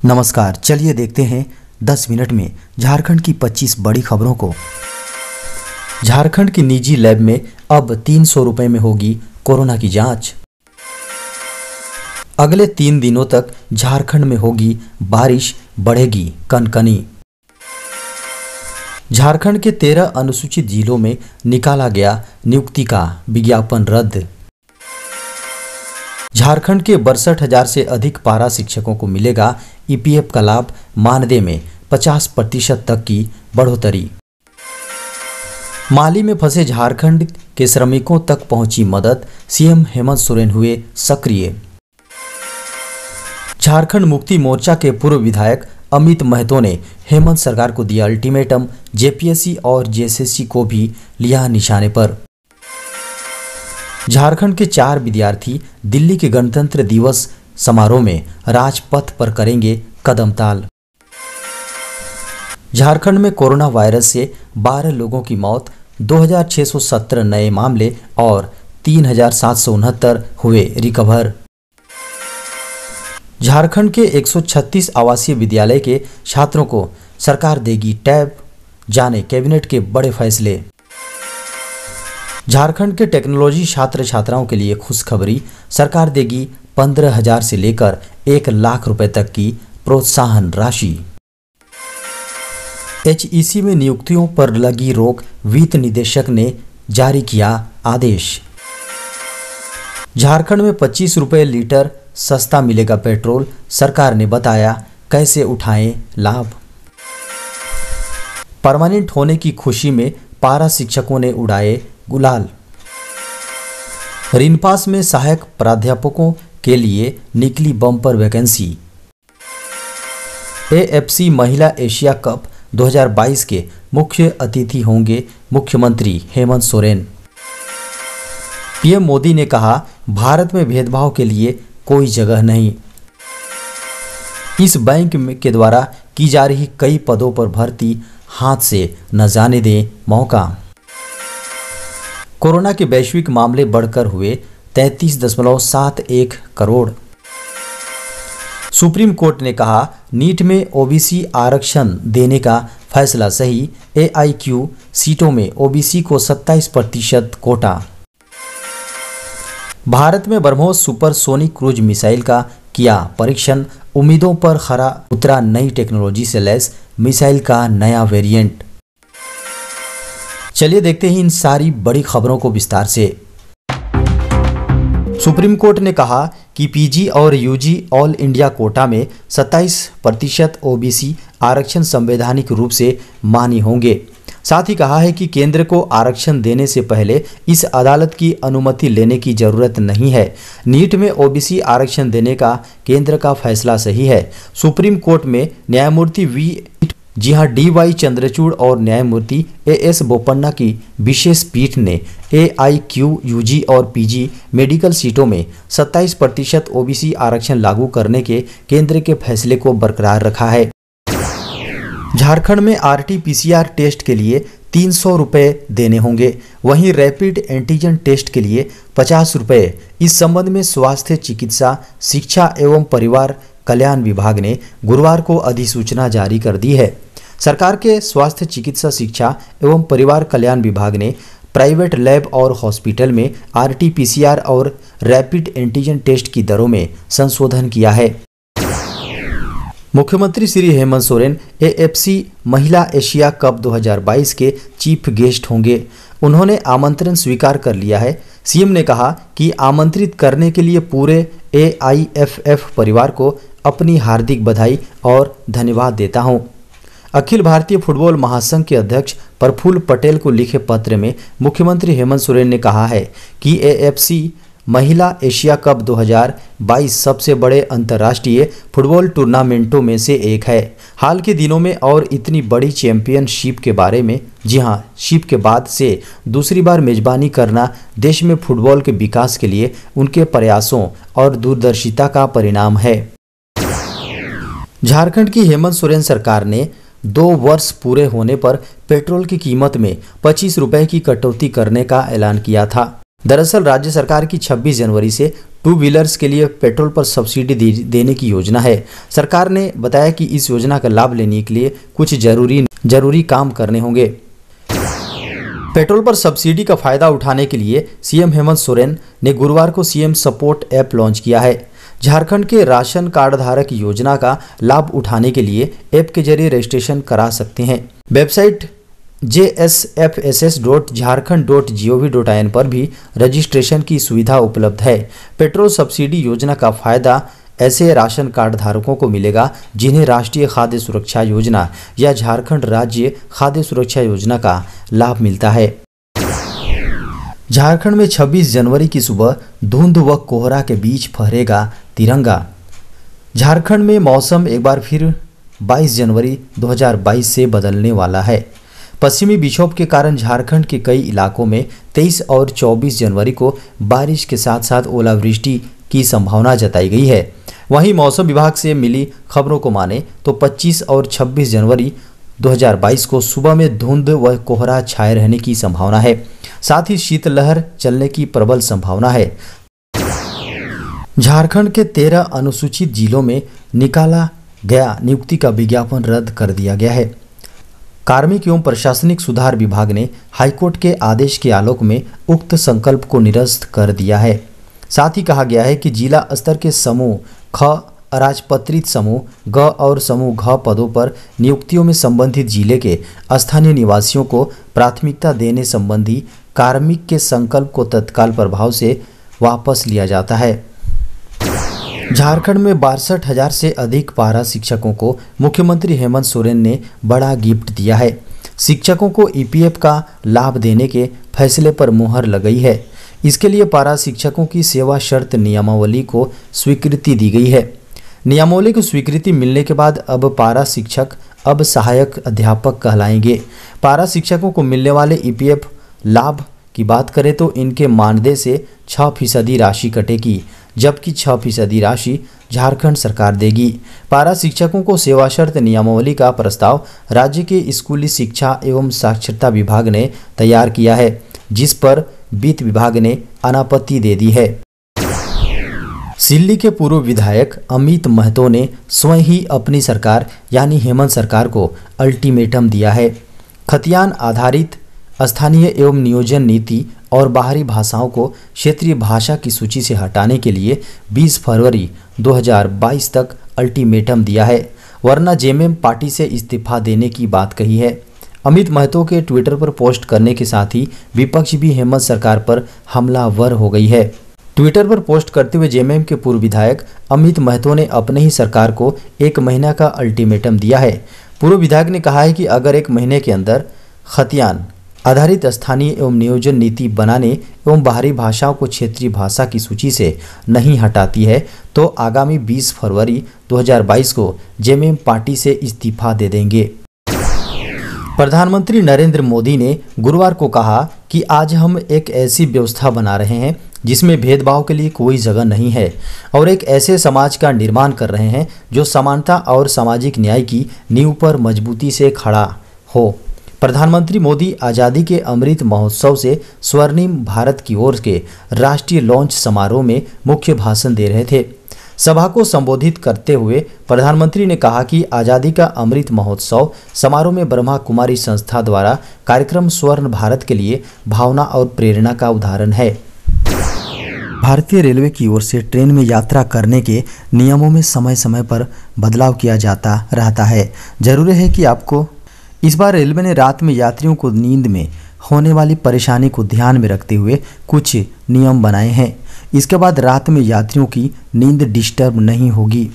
नमस्कार, चलिए देखते हैं 10 मिनट में झारखंड की 25 बड़ी खबरों को। झारखंड की निजी लैब में अब 300 रुपए में होगी कोरोना की जांच। अगले 3 दिनों तक झारखंड में होगी बारिश, बढ़ेगी कनकनी। झारखंड के 13 अनुसूचित जिलों में निकाला गया नियुक्ति का विज्ञापन रद्द। झारखंड के 62,000 से अधिक पारा शिक्षकों को मिलेगा ईपीएफ का लाभ, मानदेय में 50% तक की बढ़ोतरी। माली में फंसे झारखंड के श्रमिकों तक पहुंची मदद, सीएम हेमंत सोरेन हुए सक्रिय। झारखंड मुक्ति मोर्चा के पूर्व विधायक अमित महतो ने हेमंत सरकार को दिया अल्टीमेटम, जेपीएससी और जेएसएससी को भी लिया निशाने पर। झारखंड के 4 विद्यार्थी दिल्ली के गणतंत्र दिवस समारोह में राजपथ पर करेंगे कदमताल। झारखंड में कोरोना वायरस से 12 लोगों की मौत, 2617 नए मामले और 3769 हुए रिकवर। झारखंड के 136 आवासीय विद्यालय के छात्रों को सरकार देगी टैब, जाने कैबिनेट के बड़े फैसले। झारखंड के टेक्नोलॉजी छात्र छात्राओं के लिए खुशखबरी, सरकार देगी 15,000 से लेकर 1 लाख रुपए तक की प्रोत्साहन राशि। एचईसी में नियुक्तियों पर लगी रोक, वित्त निदेशक ने जारी किया आदेश। झारखंड में 25 रुपए लीटर सस्ता मिलेगा पेट्रोल, सरकार ने बताया कैसे उठाएं लाभ। परमानेंट होने की खुशी में पारा शिक्षकों ने उड़ाए गुलाल। रिनपास में सहायक प्राध्यापकों के लिए निकली बम्पर वैकेंसी। एएफसी महिला एशिया कप 2022 के मुख्य अतिथि होंगे मुख्यमंत्री हेमंत सोरेन। पीएम मोदी ने कहा, भारत में भेदभाव के लिए कोई जगह नहीं। इस बैंक के द्वारा की जा रही कई पदों पर भर्ती, हाथ से न जाने दें मौका। कोरोना के वैश्विक मामले बढ़कर हुए 33.71 करोड़। सुप्रीम कोर्ट ने कहा, नीट में ओबीसी आरक्षण देने का फैसला सही, एआईक्यू सीटों में ओबीसी को 27% कोटा। भारत में ब्रह्मोस सुपरसोनिक क्रूज मिसाइल का किया परीक्षण, उम्मीदों पर खरा उतरा नई टेक्नोलॉजी से लैस मिसाइल का नया वेरिएंट। चलिए देखते हैं इन सारी बड़ी खबरों को विस्तार से। सुप्रीम कोर्ट ने कहा कि पीजी और यूजी ऑल इंडिया कोटा में 27% ओबीसी आरक्षण संवैधानिक रूप से मान्य होंगे। साथ ही कहा है कि केंद्र को आरक्षण देने से पहले इस अदालत की अनुमति लेने की जरूरत नहीं है। नीट में ओबीसी आरक्षण देने का केंद्र का फैसला सही है। सुप्रीम कोर्ट में न्यायमूर्ति डी.वाई. चंद्रचूड़ और न्यायमूर्ति ए.एस. बोपन्ना की विशेष पीठ ने एआईक्यू, यूजी और पीजी मेडिकल सीटों में 27% ओबीसी आरक्षण लागू करने के केंद्र के फैसले को बरकरार रखा है। झारखंड में आरटी-पीसीआर टेस्ट के लिए 300 रुपए देने होंगे, वहीं रैपिड एंटीजन टेस्ट के लिए 50 रुपए। इस संबंध में स्वास्थ्य, चिकित्सा, शिक्षा एवं परिवार कल्याण विभाग ने गुरुवार को अधिसूचना जारी कर दी है। सरकार के स्वास्थ्य, चिकित्सा, शिक्षा एवं परिवार कल्याण विभाग ने प्राइवेट लैब और हॉस्पिटल में आरटी-पीसीआर और रैपिड एंटीजन टेस्ट की दरों में संशोधन किया है। मुख्यमंत्री श्री हेमंत सोरेन एएफसी महिला एशिया कप 2022 के चीफ गेस्ट होंगे। उन्होंने आमंत्रण स्वीकार कर लिया है। सीएम ने कहा कि आमंत्रित करने के लिए पूरे एआईएफएफ परिवार को अपनी हार्दिक बधाई और धन्यवाद देता हूं। अखिल भारतीय फुटबॉल महासंघ के अध्यक्ष प्रफुल्ल पटेल को लिखे पत्र में मुख्यमंत्री हेमंत सोरेन ने कहा है कि एएफसी महिला एशिया कप 2022 सबसे बड़े अंतर्राष्ट्रीय फुटबॉल टूर्नामेंटों में से एक है। हाल के दिनों में और इतनी बड़ी चैंपियनशिप के बारे में, जी हां, शिप के बाद से दूसरी बार मेजबानी करना देश में फुटबॉल के विकास के लिए उनके प्रयासों और दूरदर्शिता का परिणाम है। झारखंड की हेमंत सोरेन सरकार ने 2 वर्ष पूरे होने पर पेट्रोल की कीमत में 25 रुपए की कटौती करने का ऐलान किया था। दरअसल राज्य सरकार की 26 जनवरी से टू व्हीलर्स के लिए पेट्रोल पर सब्सिडी देने की योजना है। सरकार ने बताया कि इस योजना का लाभ लेने के लिए कुछ जरूरी काम करने होंगे। पेट्रोल पर सब्सिडी का फायदा उठाने के लिए सीएम हेमंत सोरेन ने गुरुवार को सीएम सपोर्ट ऐप लॉन्च किया है। झारखंड के राशन कार्ड धारक योजना का लाभ उठाने के लिए ऐप के जरिए रजिस्ट्रेशन करा सकते हैं। वेबसाइट jsfss.jharkhand.gov.in पर भी रजिस्ट्रेशन की सुविधा उपलब्ध है। पेट्रोल सब्सिडी योजना का फायदा ऐसे राशन कार्ड धारकों को मिलेगा जिन्हें राष्ट्रीय खाद्य सुरक्षा योजना या झारखंड राज्य खाद्य सुरक्षा योजना का लाभ मिलता है। झारखंड में 26 जनवरी की सुबह धुंध व कोहरा के बीच फहरेगा तिरंगा। झारखंड में मौसम एक बार फिर 22 जनवरी 2022 से बदलने वाला है। पश्चिमी विक्षोभ के कारण झारखंड के कई इलाकों में 23 और 24 जनवरी को बारिश के साथ साथ ओलावृष्टि की संभावना जताई गई है। वहीं मौसम विभाग से मिली खबरों को माने तो 25 और 26 जनवरी 2022 को सुबह में धुंध व कोहरा छाए रहने की संभावना है। साथ ही शीतलहर चलने की प्रबल संभावना है। झारखंड के 13 अनुसूचित जिलों में निकाला गया नियुक्ति का विज्ञापन रद्द कर दिया गया है। कार्मिक एवं प्रशासनिक सुधार विभाग ने हाईकोर्ट के आदेश के आलोक में उक्त संकल्प को निरस्त कर दिया है। साथ ही कहा गया है कि जिला स्तर के समूह ख अराजपत्रित समूह ग और समूह घ पदों पर नियुक्तियों में संबंधित जिले के स्थानीय निवासियों को प्राथमिकता देने संबंधी कार्मिक के संकल्प को तत्काल प्रभाव से वापस लिया जाता है। झारखंड में 62,000 से अधिक पारा शिक्षकों को मुख्यमंत्री हेमंत सोरेन ने बड़ा गिफ्ट दिया है। शिक्षकों को ईपीएफ का लाभ देने के फैसले पर मुहर लगाई है। इसके लिए पारा शिक्षकों की सेवा शर्त नियमावली को स्वीकृति दी गई है। नियमावली को स्वीकृति मिलने के बाद अब पारा शिक्षक अब सहायक अध्यापक कहलाएंगे। पारा शिक्षकों को मिलने वाले ईपीएफ लाभ की बात करें तो इनके मानदेय से 6% राशि कटेगी, जबकि 6% राशि झारखंड सरकार देगी। पारा शिक्षकों को सेवा शर्त नियमावली का प्रस्ताव राज्य के स्कूली शिक्षा एवं साक्षरता विभाग ने तैयार किया है, जिस पर वित्त विभाग ने अनापत्ति दे दी है। सिल्ली के पूर्व विधायक अमित महतो ने स्वयं ही अपनी सरकार यानी हेमंत सरकार को अल्टीमेटम दिया है। खतियान आधारित स्थानीय एवं नियोजन नीति और बाहरी भाषाओं को क्षेत्रीय भाषा की सूची से हटाने के लिए 20 फरवरी 2022 तक अल्टीमेटम दिया है, वरना जेएमएम पार्टी से इस्तीफा देने की बात कही है। अमित महतो के ट्विटर पर पोस्ट करने के साथ ही विपक्ष भी हेमंत सरकार पर हमलावर हो गई है। ट्विटर पर पोस्ट करते हुए जेएमएम के पूर्व विधायक अमित महतो ने अपने ही सरकार को 1 महीना का अल्टीमेटम दिया है। पूर्व विधायक ने कहा है कि अगर 1 महीने के अंदर खतियान आधारित स्थानीय एवं नियोजन नीति बनाने एवं बाहरी भाषाओं को क्षेत्रीय भाषा की सूची से नहीं हटाती है तो आगामी 20 फरवरी 2022 को जेएमएम पार्टी से इस्तीफा दे देंगे। प्रधानमंत्री नरेंद्र मोदी ने गुरुवार को कहा कि आज हम एक ऐसी व्यवस्था बना रहे हैं जिसमें भेदभाव के लिए कोई जगह नहीं है और एक ऐसे समाज का निर्माण कर रहे हैं जो समानता और सामाजिक न्याय की नींव पर मजबूती से खड़ा हो। प्रधानमंत्री मोदी आज़ादी के अमृत महोत्सव से स्वर्णिम भारत की ओर के राष्ट्रीय लॉन्च समारोह में मुख्य भाषण दे रहे थे। सभा को संबोधित करते हुए प्रधानमंत्री ने कहा कि आज़ादी का अमृत महोत्सव समारोह में ब्रह्मा कुमारी संस्था द्वारा कार्यक्रम स्वर्ण भारत के लिए भावना और प्रेरणा का उदाहरण है। भारतीय रेलवे की ओर से ट्रेन में यात्रा करने के नियमों में समय समय पर बदलाव किया जाता रहता है। जरूरी है कि आपको इस बार रेलवे ने रात में यात्रियों को नींद में होने वाली परेशानी को ध्यान में रखते हुए कुछ नियम बनाए हैं। इसके बाद रात में यात्रियों की नींद डिस्टर्ब नहीं होगी।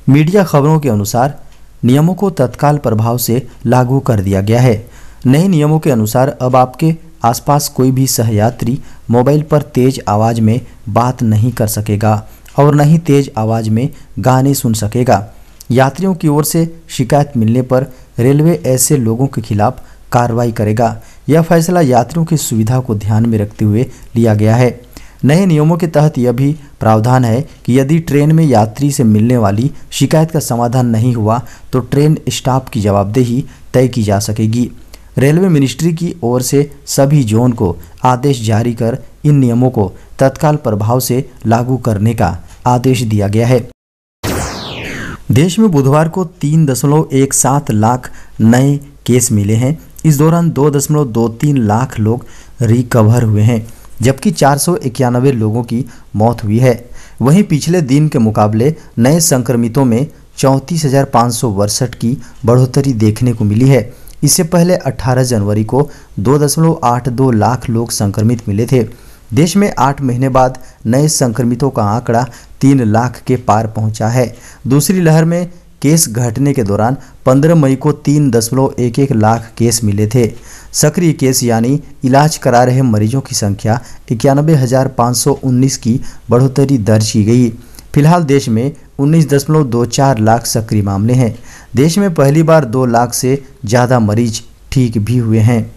मीडिया खबरों के अनुसार नियमों को तत्काल प्रभाव से लागू कर दिया गया है। नए नियमों के अनुसार अब आपके आसपास कोई भी सहयात्री मोबाइल पर तेज आवाज़ में बात नहीं कर सकेगा और न ही तेज आवाज़ में गाने सुन सकेगा। यात्रियों की ओर से शिकायत मिलने पर रेलवे ऐसे लोगों के खिलाफ कार्रवाई करेगा। यह फैसला यात्रियों की सुविधा को ध्यान में रखते हुए लिया गया है। नए नियमों के तहत यह भी प्रावधान है कि यदि ट्रेन में यात्री से मिलने वाली शिकायत का समाधान नहीं हुआ तो ट्रेन स्टाफ की जवाबदेही तय की जा सकेगी। रेलवे मिनिस्ट्री की ओर से सभी जोन को आदेश जारी कर इन नियमों को तत्काल प्रभाव से लागू करने का आदेश दिया गया है। देश में बुधवार को 3.17 लाख नए केस मिले हैं। इस दौरान 2.23 लाख लोग रिकवर हुए हैं, जबकि 491 लोगों की मौत हुई है। वहीं पिछले दिन के मुकाबले नए संक्रमितों में 34,562 की बढ़ोतरी देखने को मिली है। इससे पहले 18 जनवरी को 2.82 लाख लोग संक्रमित मिले थे। देश में 8 महीने बाद नए संक्रमितों का आंकड़ा 3 लाख के पार पहुंचा है। दूसरी लहर में केस घटने के दौरान 15 मई को 3.11 लाख केस मिले थे। सक्रिय केस यानी इलाज करा रहे मरीजों की संख्या 91,519 की बढ़ोतरी दर्ज की गई। फिलहाल देश में 19.24 लाख सक्रिय मामले हैं। देश में पहली बार 2 लाख से ज़्यादा मरीज ठीक भी हुए हैं।